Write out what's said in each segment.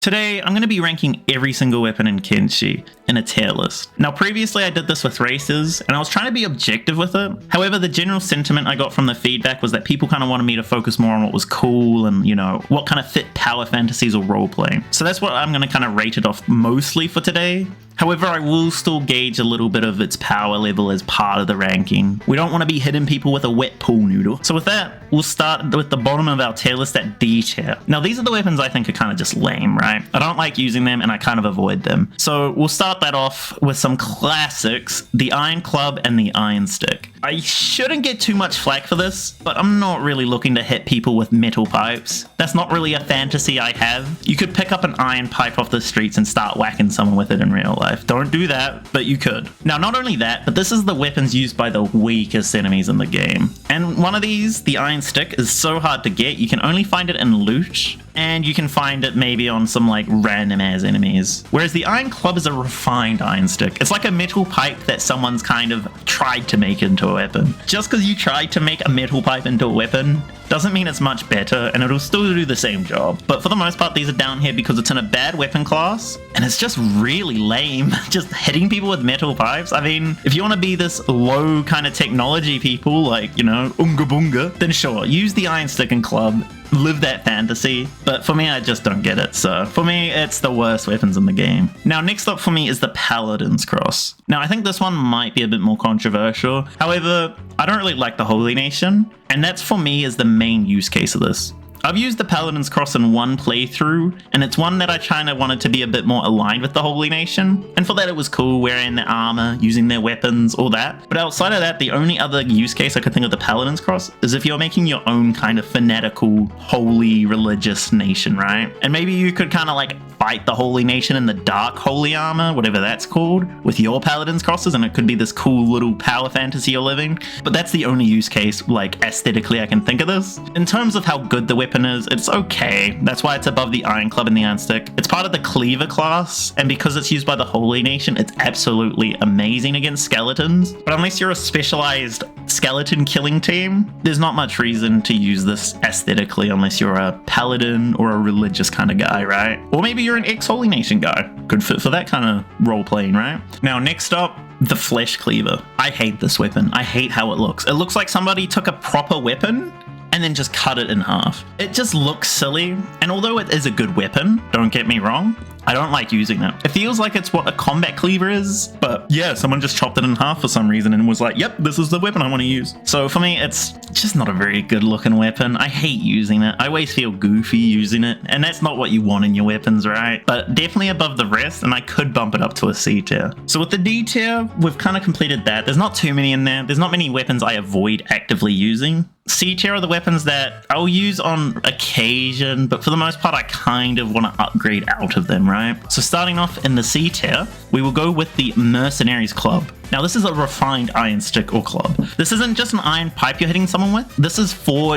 Today, I'm going to be ranking every single weapon in Kenshi in a tier list. Now, previously I did this with races, and I was trying to be objective with it. However, the general sentiment I got from the feedback was that people kind of wanted me to focus more on what was cool and, you know, what kind of fit power fantasies or roleplay. So that's what I'm going to kind of rate it off mostly for today. However, I will still gauge a little bit of its power level as part of the ranking. We don't want to be hitting people with a wet pool noodle. So with that, we'll start with the bottom of our tier list at D tier. Now, these are the weapons I think are kind of just lame, right? I don't like using them and I kind of avoid them. So we'll start that off with some classics, the Iron Club and the Iron Stick. I shouldn't get too much flack for this, but I'm not really looking to hit people with metal pipes. That's not really a fantasy I have. You could pick up an iron pipe off the streets and start whacking someone with it in real life. Don't do that, but you could. Now, not only that, but this is the weapons used by the weakest enemies in the game. And one of these, the Iron Stick, is so hard to get, you can only find it in loot, and you can find it maybe on some like random ass enemies. Whereas the Iron Club is a refined Iron Stick. It's like a metal pipe that someone's kind of tried to make into a weapon. Just because you tried to make a metal pipe into a weapon doesn't mean it's much better, and it'll still do the same job. But for the most part, these are down here because it's in a bad weapon class, and it's just really lame, just hitting people with metal pipes. I mean, if you want to be this low kind of technology people, like, you know, unga bunga, then sure, use the Iron Stick and Club, live that fantasy. But for me, I just don't get it. So for me, it's the worst weapons in the game. Now, next up for me is the Paladin's Cross. Now, I think this one might be a bit more controversial. However, I don't really like the Holy Nation, and that's for me is the main use case of this. I've used the Paladin's Cross in one playthrough, and it's one that I kind of wanted to be a bit more aligned with the Holy Nation. And for that, it was cool wearing their armor, using their weapons, all that. But outside of that, the only other use case I could think of the Paladin's Cross is if you're making your own kind of fanatical, holy, religious nation, right? And maybe you could kind of like fight the Holy Nation in the dark holy armor, whatever that's called, with your Paladin's Crosses, and it could be this cool little power fantasy you're living. But that's the only use case, like, aesthetically I can think of this. In terms of how good the weapon is, it's okay. That's why it's above the Iron Club and the Iron Stick. It's part of the Cleaver class, and because it's used by the Holy Nation, it's absolutely amazing against skeletons. But unless you're a specialized skeleton killing team, there's not much reason to use this aesthetically unless you're a paladin or a religious kind of guy, right? Or maybe you're an ex-Holy Nation guy. Good fit for that kind of role-playing, right? Now, next up, the Flesh Cleaver. I hate this weapon. I hate how it looks. It looks like somebody took a proper weapon and then just cut it in half. It just looks silly, and although it is a good weapon, don't get me wrong, I don't like using it. It feels like it's what a combat cleaver is, but yeah, someone just chopped it in half for some reason and was like, yep, this is the weapon I want to use. So for me, it's just not a very good looking weapon. I hate using it. I always feel goofy using it, and that's not what you want in your weapons, right? But definitely above the rest, and I could bump it up to a C tier. So with the D tier, we've kind of completed that. There's not too many in there. There's not many weapons I avoid actively using. C tier are the weapons that I'll use on occasion, but for the most part, I kind of want to upgrade out of them, right? So starting off in the C tier, we will go with the Mercenaries Club. Now, this is a refined iron stick or club. This isn't just an iron pipe you're hitting someone with. This is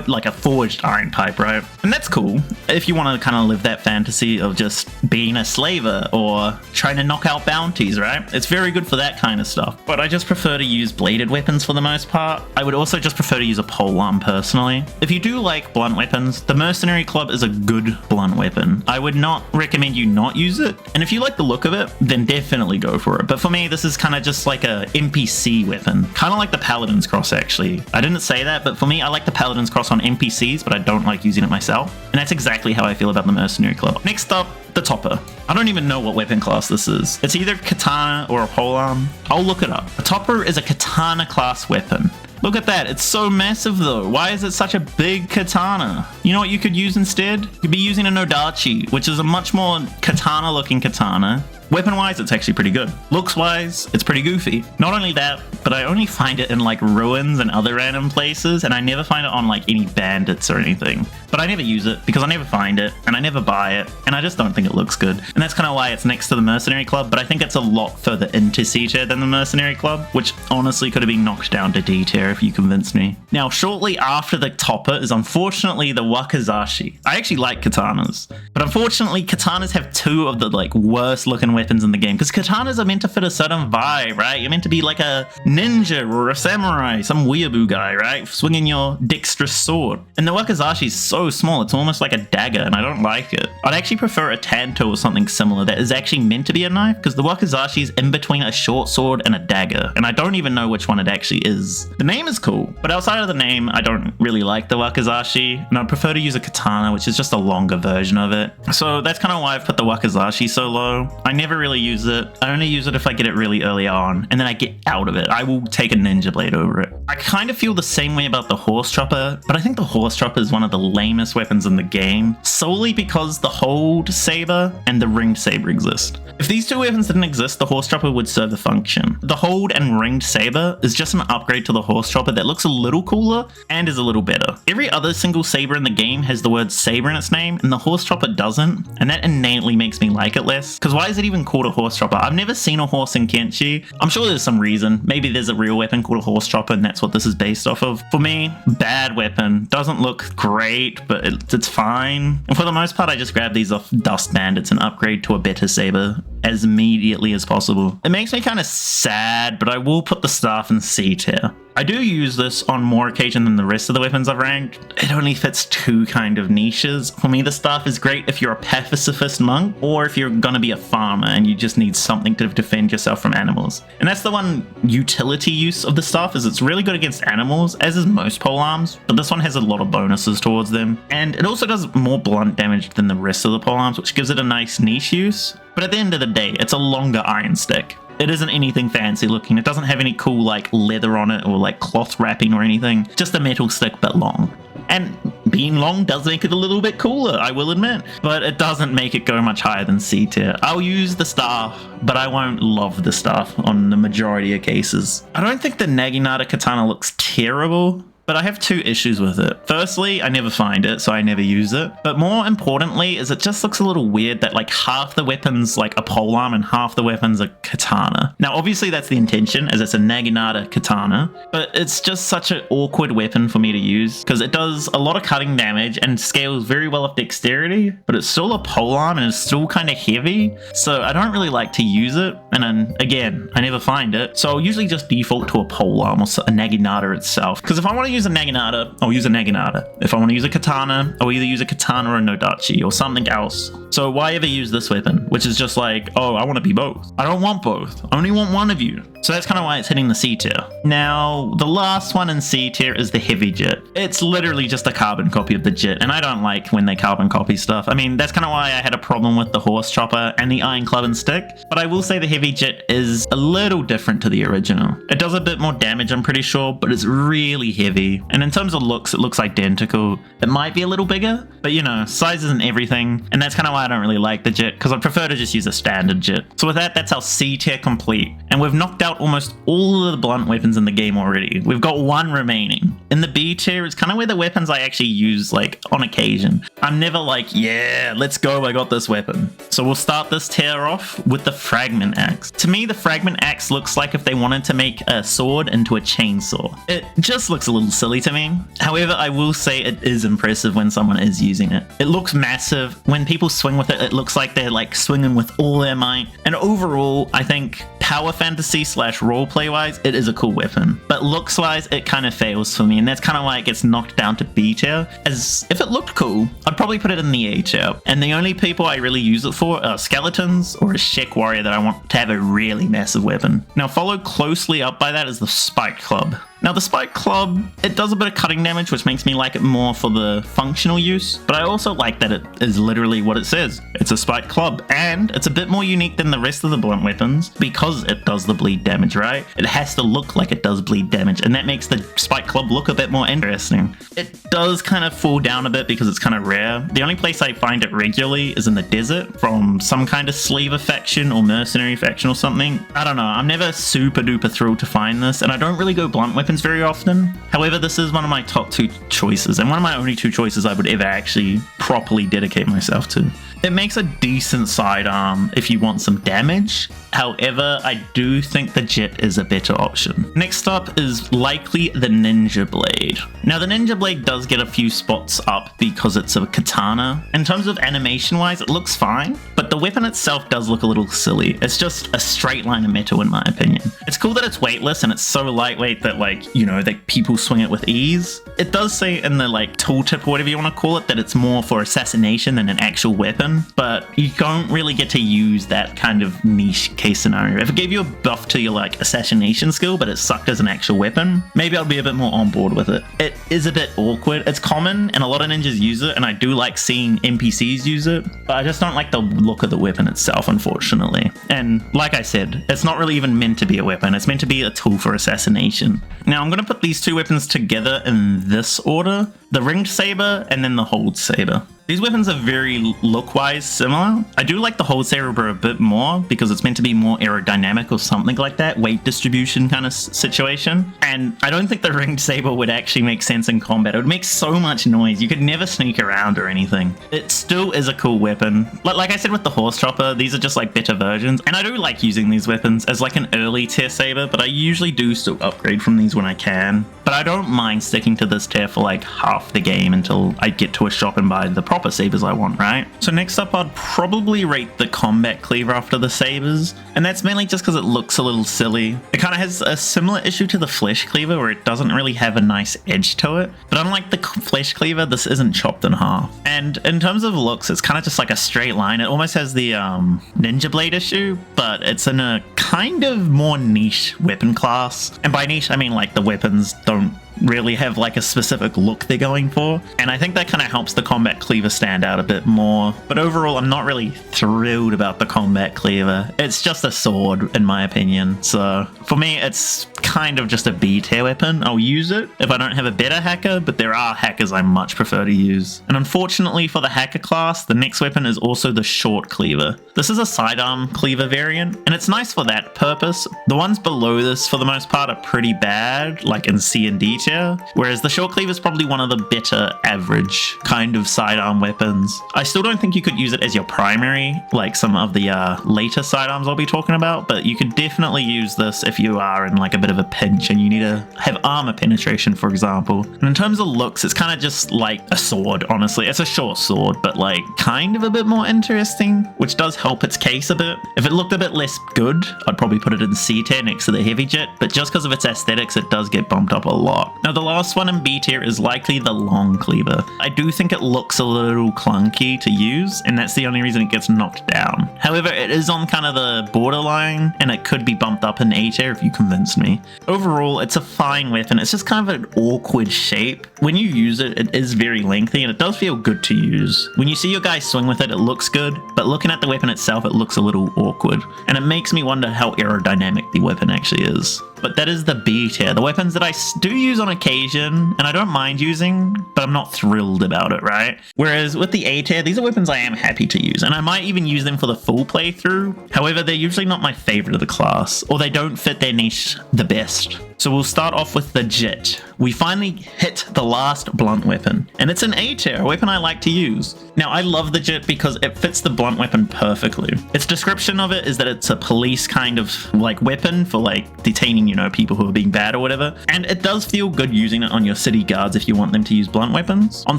like a forged iron pipe, right? And that's cool if you want to kind of live that fantasy of just being a slaver or trying to knock out bounties, right? It's very good for that kind of stuff. But I just prefer to use bladed weapons for the most part. I would also just prefer to use a polearm personally. If you do like blunt weapons, the Mercenary Club is a good blunt weapon. I would not recommend you not use it. And if you like the look of it, then definitely go for it. But for me, this is kind of just like a NPC weapon, kind of like the Paladin's Cross actually. I didn't say that, but for me, I like the Paladin's Cross on NPCs, but I don't like using it myself. And that's exactly how I feel about the Mercenary Club. Next up, the Topper. I don't even know what weapon class this is. It's either katana or a polearm. I'll look it up. A Topper is a katana class weapon. Look at that, it's so massive though. Why is it such a big katana? You know what you could use instead? You could be using a Nodachi, which is a much more katana looking katana. Weapon-wise, it's actually pretty good. Looks-wise, it's pretty goofy. Not only that, but I only find it in like ruins and other random places, and I never find it on like any bandits or anything. But I never use it because I never find it, and I never buy it, and I just don't think it looks good. And that's kind of why it's next to the Mercenary Club, but I think it's a lot further into C tier than the Mercenary Club, which honestly could have been knocked down to D tier if you convinced me. Now, shortly after the Topper is unfortunately the Wakizashi. I actually like katanas, but unfortunately katanas have two of the like worst looking weapons in the game, because katanas are meant to fit a certain vibe, right? You're meant to be like a ninja or a samurai, some weeaboo guy, right? Swinging your dexterous sword. And the wakizashi is so small, it's almost like a dagger, and I don't like it. I'd actually prefer a tanto or something similar that is actually meant to be a knife, because the wakizashi is in between a short sword and a dagger, and I don't even know which one it actually is. The name is cool, but outside of the name, I don't really like the wakizashi, and I'd prefer to use a katana, which is just a longer version of it. So that's kind of why I've put the wakizashi so low. I never really use it. I only use it if I get it really early on, and then I get out of it. I will take a ninja blade over it. I kind of feel the same way about the horse chopper, but I think the horse chopper is one of the lamest weapons in the game, solely because the hold saber and the ringed saber exist. If these two weapons didn't exist, the horse chopper would serve the function. The hold and ringed saber is just an upgrade to the horse chopper that looks a little cooler and is a little better. Every other single saber in the game has the word saber in its name, and the horse chopper doesn't, and that innately makes me like it less. Because why is it even called a horse chopper? I've never seen a horse in Kenshi. I'm sure there's some reason. Maybe there's a real weapon called a horse chopper, and that's what this is based off of. For me, bad weapon. Doesn't look great, but it's fine. And for the most part, I just grab these off Dust Bandits and upgrade to a better saber as immediately as possible. It makes me kind of sad, but I will put the staff in C tier. I do use this on more occasion than the rest of the weapons I've ranked. It only fits two kind of niches. For me, the staff is great if you're a pacifist monk, or if you're gonna be a farmer and you just need something to defend yourself from animals. And that's the one utility use of the staff, is it's really good against animals, as is most polearms, but this one has a lot of bonuses towards them. And it also does more blunt damage than the rest of the polearms, which gives it a nice niche use. But at the end of the day, it's a longer iron stick. It isn't anything fancy looking. It doesn't have any cool like leather on it or like cloth wrapping or anything. Just a metal stick, but long. And being long does make it a little bit cooler, I will admit, but it doesn't make it go much higher than C tier. I'll use the staff, but I won't love the staff on the majority of cases. I don't think the Naginata katana looks terrible, but I have two issues with it. Firstly, I never find it, so I never use it. But more importantly is it just looks a little weird that like half the weapon's like a polearm and half the weapon's a katana. Now obviously that's the intention, as it's a Naginata katana, but it's just such an awkward weapon for me to use because it does a lot of cutting damage and scales very well with dexterity, but it's still a polearm and it's still kind of heavy, so I don't really like to use it. And then again, I never find it, so I'll usually just default to a polearm or a Naginata itself, because if I want to use a Naginata, I'll use a Naginata. If I want to use a katana, I'll either use a katana or a Nodachi or something else. So why ever use this weapon, which is just like, oh, I want to be both. I don't want both. I only want one of you. So that's kind of why it's hitting the C tier. Now, the last one in C tier is the Heavy Jet. It's literally just a carbon copy of the Jet, and I don't like when they carbon copy stuff. I mean, that's kind of why I had a problem with the Horse Chopper and the Iron Club and Stick, but I will say the Heavy Jet is a little different to the original. It does a bit more damage, I'm pretty sure, but it's really heavy. And in terms of looks, it looks identical. It might be a little bigger, but you know, size isn't everything, and that's kind of why I don't really like the Jet, because I prefer to just use a standard Jet. So with that, that's our C tier complete, and we've knocked out almost all of the blunt weapons in the game already. We've got one remaining. In the B tier, it's kind of where the weapons I actually use like on occasion. I'm never like, yeah, let's go, I got this weapon. So we'll start this tier off with the Fragment Axe. To me, the Fragment Axe looks like if they wanted to make a sword into a chainsaw. It just looks a little silly to me. However, I will say it is impressive when someone is using it. It looks massive. When people swing with it, it looks like they're like swinging with all their might. And overall, I think power fantasy / roleplay wise, it is a cool weapon. But looks wise, it kind of fails for me, and that's kind of why it gets knocked down to B tier. As if it looked cool, I'd probably put it in the A tier. And the only people I really use it for are skeletons or a Shek warrior that I want to have a really massive weapon. Now followed closely up by that is the Spike Club. Now the Spike Club, it does a bit of cutting damage, which makes me like it more for the functional use, but I also like that it is literally what it says. It's a Spike Club, and it's a bit more unique than the rest of the blunt weapons because it does the bleed damage, right? It has to look like it does bleed damage, and that makes the Spike Club look a bit more interesting. It does kind of fall down a bit because it's kind of rare. The only place I find it regularly is in the desert from some kind of slaver faction or mercenary faction or something. I don't know, I'm never super duper thrilled to find this, and I don't really go blunt weapons very often. However, this is one of my top 2 choices, and one of my only 2 choices I would ever actually properly dedicate myself to. It makes a decent sidearm if you want some damage. However, I do think the jet is a better option. Next up is likely the Ninja Blade. Now the Ninja Blade does get a few spots up because it's a katana. In terms of animation wise, it looks fine, but the weapon itself does look a little silly. It's just a straight line of metal in my opinion. It's cool that it's weightless and it's so lightweight that that people swing it with ease. It does say in the tooltip or whatever you want to call it that it's more for assassination than an actual weapon, but you don't really get to use that kind of niche case scenario. If it gave you a buff to your assassination skill, but it sucked as an actual weapon, maybe I'd be a bit more on board with it. It is a bit awkward. It's common and a lot of ninjas use it, and I do like seeing NPCs use it, but I just don't like the look of the weapon itself, unfortunately. And like I said, it's not really even meant to be a weapon. It's meant to be a tool for assassination. Now I'm going to put these two weapons together in this order: the ringed saber and then the hold saber. These weapons are very look-wise similar. I do like the hold saber a bit more because it's meant to be more aerodynamic or something like that, weight distribution kind of situation. And I don't think the ringed saber would actually make sense in combat. It would make so much noise. You could never sneak around or anything. It still is a cool weapon. Like I said with the horse chopper, these are just better versions. And I do like using these weapons as an early tier saber, but I usually do still upgrade from these when I can. But I don't mind sticking to this tier for half the game until I get to a shop and buy the proper sabers I want, right? So next up, I'd probably rate the combat cleaver after the sabers, and that's mainly just because it looks a little silly. It kind of has a similar issue to the flesh cleaver where it doesn't really have a nice edge to it, but unlike the flesh cleaver, this isn't chopped in half. And in terms of looks, it's kind of just a straight line. It almost has the Ninja Blade issue, but it's in a kind of more niche weapon class. And by niche, I mean the weapons don't really have a specific look they're going for, and I think that kind of helps the combat cleaver stand out a bit more. But overall, I'm not really thrilled about the combat cleaver. It's just a sword in my opinion, so for me it's kind of just a B tier weapon. I'll use it if I don't have a better hacker, but there are hackers I much prefer to use. And unfortunately for the hacker class, the next weapon is also the short cleaver. This is a sidearm cleaver variant, and it's nice for that purpose. The ones below this for the most part are pretty bad, in C and D tier, whereas the short cleaver is probably one of the better average kind of sidearm weapons. I still don't think you could use it as your primary like some of the later sidearms I'll be talking about, but you could definitely use this if you are in a bit of a pinch and you need to have armor penetration, for example. And in terms of looks, it's kind of just like a sword, honestly. It's a short sword, but kind of a bit more interesting, which does help its case a bit. If it looked a bit less good, I'd probably put it in C tier next to the heavy jet, but just because of its aesthetics, it does get bumped up a lot. Now the last one in B tier is likely the long cleaver. I do think it looks a little clunky to use, and that's the only reason it gets knocked down. However, it is on kind of the borderline, and it could be bumped up in A tier if you convince me. Overall, it's a fine weapon. It's just kind of an awkward shape. When you use it, it is very lengthy, and it does feel good to use. When you see your guy swing with it, it looks good, but looking at the weapon itself, it looks a little awkward, and it makes me wonder how aerodynamic the weapon actually is. But that is the B tier, the weapons that I do use on occasion, and I don't mind using, but I'm not thrilled about it, right? Whereas with the A tier, these are weapons I am happy to use, and I might even use them for the full playthrough. However, they're usually not my favorite of the class, or they don't fit their niche the best. So we'll start off with the Jit. We finally hit the last blunt weapon, and it's an A tier, a weapon I like to use. Now, I love the Jit because it fits the blunt weapon perfectly. Its description of it is that it's a police kind of weapon for detaining, people who are being bad or whatever. And it does feel good using it on your city guards if you want them to use blunt weapons. On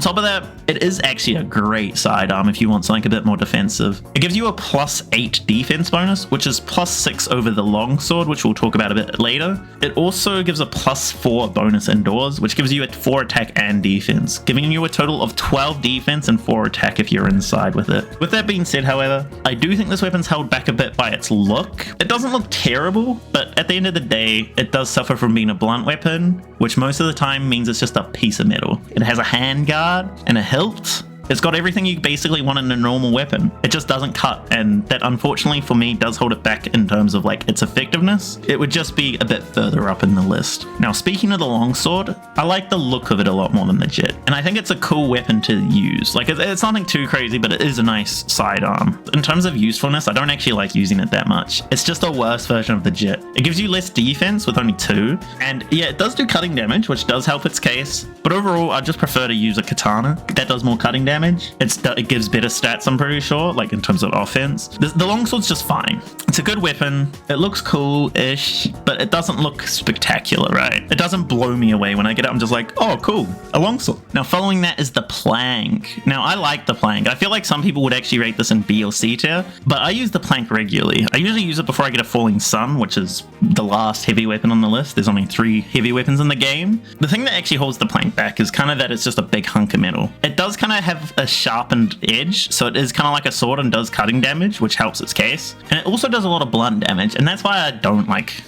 top of that, it is actually a great sidearm if you want something a bit more defensive. It gives you a +8 defense bonus, which is +6 over the longsword, which we'll talk about a bit later. It also gives a +4 bonus indoors, which gives you a 4 attack and defense, giving you a total of 12 defense and 4 attack if you're inside with it. With that being said, however, I do think this weapon's held back a bit by its look. It doesn't look terrible, but at the end of the day, it does suffer from being a blunt weapon, which most of the time means it's just a piece of metal. It has a handguard and a hilt. It's got everything you basically want in a normal weapon. It just doesn't cut, and that unfortunately for me does hold it back in terms of its effectiveness. It would just be a bit further up in the list. Now, speaking of the longsword, I like the look of it a lot more than the Jit, and I think it's a cool weapon to use. It's nothing too crazy, but it is a nice sidearm. In terms of usefulness, I don't actually like using it that much. It's just a worse version of the Jit. It gives you less defense with only 2, and yeah, it does do cutting damage, which does help its case, but overall, I just prefer to use a katana. That does more cutting damage. damage. It gives better stats, I'm pretty sure, like in terms of offense. The longsword's just fine. It's a good weapon. It looks cool-ish, but it doesn't look spectacular, right? It doesn't blow me away when I get it. I'm just like, oh, cool, a longsword. Now, following that is the plank. Now, I like the plank. I feel like some people would actually rate this in B or C tier, but I use the plank regularly. I usually use it before I get a falling sun, which is the last heavy weapon on the list. There's only 3 heavy weapons in the game. The thing that actually holds the plank back is kind of that it's just a big hunk of metal. It does kind of have a sharpened edge, so it is kind of like a sword and does cutting damage, which helps its case. And it also does a lot of blunt damage, and that's why I don't like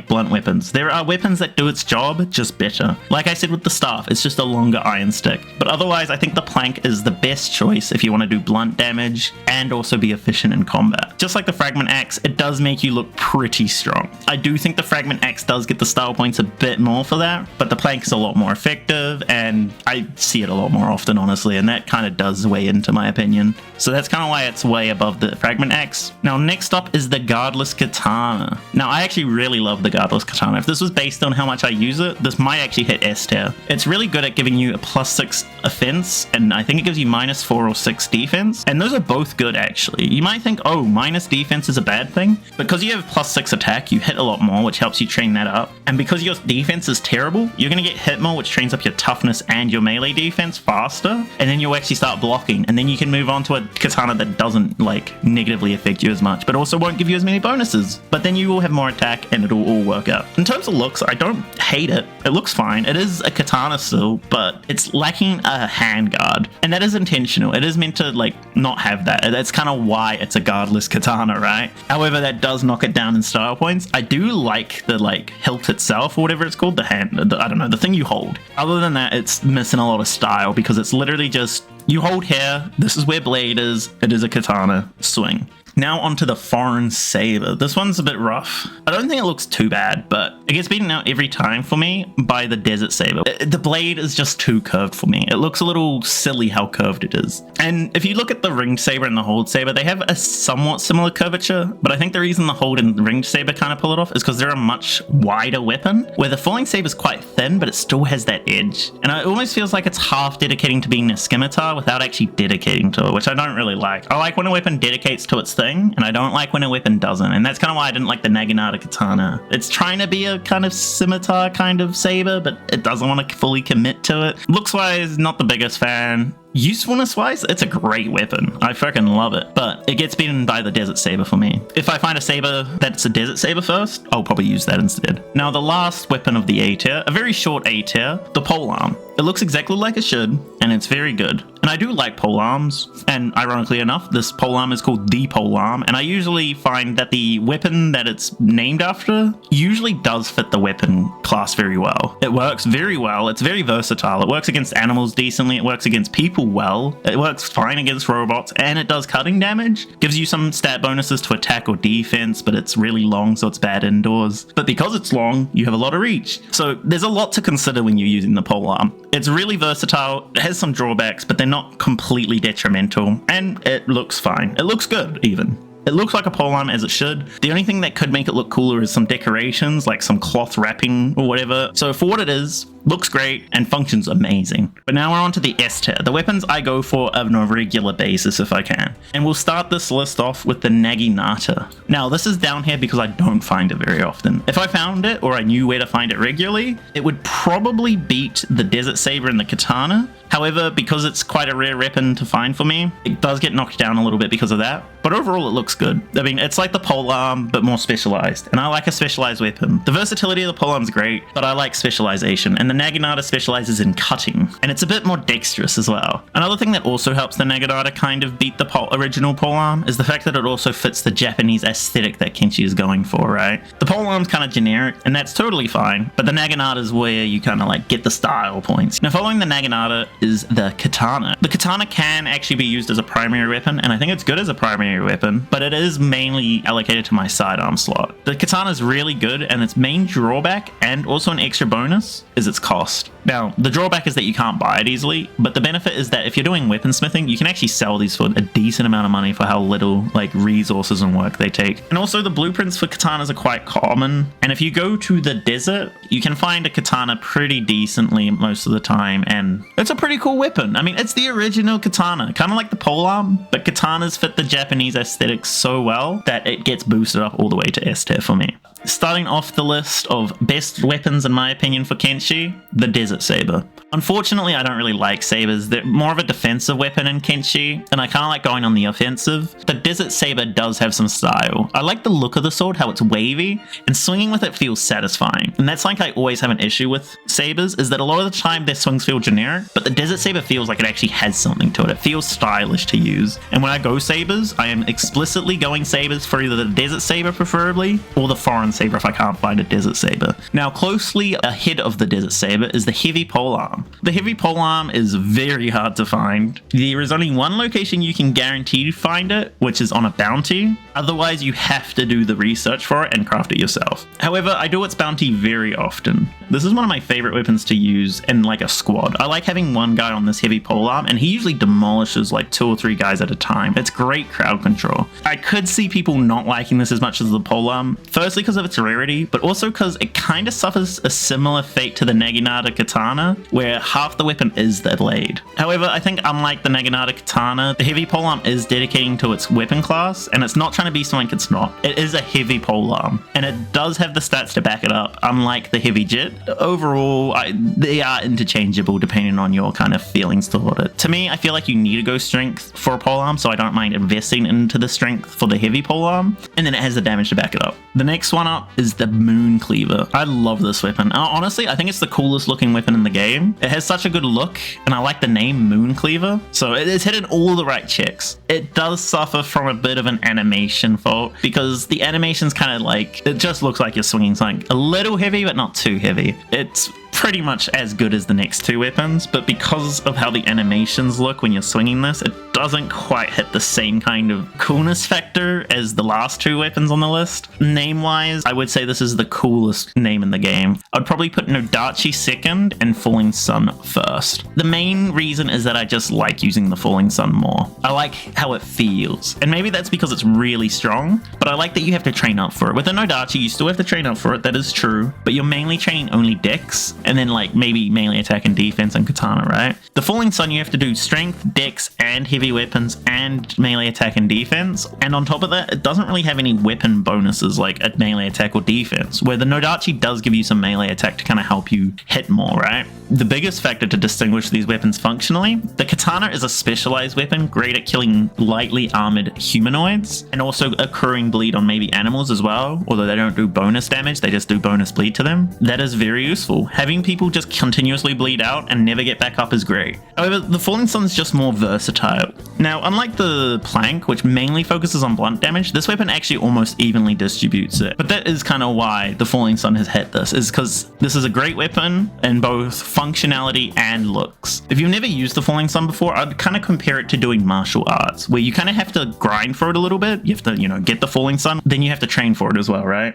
blunt weapons. There are weapons that do its job just better. Like I said with the staff, it's just a longer iron stick. But otherwise, I think the plank is the best choice if you want to do blunt damage and also be efficient in combat. Just like the fragment axe, it does make you look pretty strong. I do think the fragment axe does get the style points a bit more for that, but the plank is a lot more effective, and I see it a lot more often, honestly, and that kind of does weigh into my opinion. So that's kind of why it's way above the fragment axe. Now, next up is the guardless katana. Now, I actually really love the guardless katana. If this was based on how much I use it, this might actually hit S tier. It's really good at giving you a +6 offense, and I think it gives you -4 or 6 defense, and those are both good actually. You might think, oh, minus defense is a bad thing. Because you have +6 attack, you hit a lot more, which helps you train that up. And because your defense is terrible, you're going to get hit more, which trains up your toughness and your melee defense faster, and then you'll actually start blocking, and then you can move on to a katana that doesn't like negatively affect you as much, but also won't give you as many bonuses. But then you will have more attack, and it'll all work out. In terms of looks, I don't hate it. It looks fine. It is a katana still, but it's lacking a handguard, and that is intentional. It is meant to like not have that. That's kind of why it's a guardless katana, right? However, that does knock it down in style points. I do like the like hilt itself or whatever it's called, the hand, I don't know, the thing you hold. Other than that, it's missing a lot of style because it's literally just you hold here, this is where blade is, it is a katana, swing. Now onto the foreign saber. This one's a bit rough. I don't think it looks too bad, but it gets beaten out every time for me by the desert saber. The blade is just too curved for me. It looks a little silly how curved it is. And if you look at the ringed saber and the hold saber, they have a somewhat similar curvature, but I think the reason the hold and ringed saber kind of pull it off is because they're a much wider weapon, where the falling saber is quite thin, but it still has that edge. And it almost feels like it's half dedicating to being a scimitar without actually dedicating to it, which I don't really like. I like when a weapon dedicates to its thing, and I don't like when a weapon doesn't, and that's kind of why I didn't like the Naginata katana. It's trying to be a kind of scimitar kind of saber, but it doesn't want to fully commit to it. Looks wise, not the biggest fan. Usefulness wise, it's a great weapon. I freaking love it, but it gets beaten by the desert saber for me. If I find a saber that's a desert saber first, I'll probably use that instead. Now the last weapon of the A tier, a very short A tier, the polearm. It looks exactly like it should, and it's very good. And I do like polearms, and ironically enough, this polearm is called the polearm, and I usually find that the weapon that it's named after usually does fit the weapon class very well. It works very well, it's very versatile, it works against animals decently, it works against people well, it works fine against robots, and it does cutting damage. Gives you some stat bonuses to attack or defense, but it's really long, so it's bad indoors. But because it's long, you have a lot of reach. So there's a lot to consider when you're using the polearm. It's really versatile, it has some drawbacks, but they're not completely detrimental, and it looks fine. It looks good, even. It looks like a polearm as it should. The only thing that could make it look cooler is some decorations, like some cloth wrapping or whatever. So for what it is, looks great and functions amazing. But now we're on to the S tier, the weapons I go for on a regular basis if I can. And we'll start this list off with the Naginata. Now this is down here because I don't find it very often. If I found it or I knew where to find it regularly, it would probably beat the Desert Saber and the Katana. However, because it's quite a rare weapon to find for me, it does get knocked down a little bit because of that. But overall, it looks good. I mean, it's like the polearm, but more specialized. And I like a specialized weapon. The versatility of the polearm is great, but I like specialization. And the Naginata specializes in cutting. And it's a bit more dexterous as well. Another thing that also helps the Naginata kind of beat the original polearm is the fact that it also fits the Japanese aesthetic that Kenshi is going for, right? The polearm's kind of generic, and that's totally fine. But the Naginata is where you kind of like get the style points. Now, following the Naginata is the Katana. The Katana can actually be used as a primary weapon, and I think it's good as a primary weapon, but it is mainly allocated to my sidearm slot. The Katana is really good, and its main drawback, and also an extra bonus, is its cost. Now, the drawback is that you can't buy it easily, but the benefit is that if you're doing weaponsmithing, you can actually sell these for a decent amount of money for how little like resources and work they take. And also the blueprints for katanas are quite common, and if you go to the desert, you can find a katana pretty decently most of the time, and it's a pretty pretty cool weapon. I mean, it's the original katana, kind of like the polearm, but katanas fit the Japanese aesthetic so well that it gets boosted up all the way to S tier for me. Starting off the list of best weapons in my opinion for Kenshi, the Desert Saber. Unfortunately, I don't really like sabers. They're more of a defensive weapon in Kenshi, and I kind of like going on the offensive. The Desert Saber does have some style. I like the look of the sword, how it's wavy, and swinging with it feels satisfying. And that's like I always have an issue with sabers, is that a lot of the time their swings feel generic, but the Desert Saber feels like it actually has something to it. It feels stylish to use. And when I go sabers, I am explicitly going sabers for either the Desert Saber preferably, or the foreign saber if I can't find a Desert Saber. Now, closely ahead of the Desert Saber is the heavy polearm. The heavy polearm is very hard to find. There is only one location you can guarantee to find it, which is on a bounty. Otherwise, you have to do the research for it and craft it yourself. However, I do its bounty very often. This is one of my favorite weapons to use in like a squad. I like having one guy on this heavy polearm, and he usually demolishes like 2 or 3 guys at a time. It's great crowd control. I could see people not liking this as much as the polearm, firstly because of its rarity, but also because it kind of suffers a similar fate to the Naginata katana, where half the weapon is the blade. However, I think unlike the Naginata katana, the heavy polearm is dedicating to its weapon class, and it's not trying to be something it's not. It is a heavy polearm, and it does have the stats to back it up, unlike the heavy jet. Overall, they are interchangeable depending on your kind of feelings toward it. To me, I feel like you need to go strength for a polearm, so I don't mind investing into the strength for the heavy polearm, and then it has the damage to back it up. The next one up is the Moon Cleaver. I love this weapon. Honestly, I think it's the coolest looking weapon in the game. It has such a good look, and I like the name Moon Cleaver, so it is hitting all the right checks. It does suffer from a bit of an animation fault, because the animation's kind of like, it just looks like you're swinging something a little heavy, but not too heavy. It's pretty much as good as the next 2 weapons, but because of how the animations look when you're swinging this, it doesn't quite hit the same kind of coolness factor as the last 2 weapons on the list. Name-wise, I would say this is the coolest name in the game. I'd probably put Nodachi second and Falling Sun first. The main reason is that I just like using the Falling Sun more. I like how it feels, and maybe that's because it's really strong, but I like that you have to train up for it. With a Nodachi, you still have to train up for it, that is true, but you're mainly training only dex, and then like maybe melee attack and defense and katana, right? The Falling Sun, you have to do strength, dex, and heavy weapons, and melee attack and defense. And on top of that, it doesn't really have any weapon bonuses like a melee attack or defense, where the Nodachi does give you some melee attack to kind of help you hit more, right? The biggest factor to distinguish these weapons functionally, the katana is a specialized weapon, great at killing lightly armored humanoids, and also accruing bleed on maybe animals as well, although they don't do bonus damage, they just do bonus bleed to them. That is very useful. Having people just continuously bleed out and never get back up is great. However, the Falling Sun is just more versatile. Now, unlike the Plank, which mainly focuses on blunt damage, this weapon actually almost evenly distributes it. But that is kind of why the Falling Sun has hit this, is because this is a great weapon in both functionality and looks. If you've never used the Falling Sun before, I'd kind of compare it to doing martial arts, where you kind of have to grind for it a little bit. You have to, get the Falling Sun, then you have to train for it as well, right?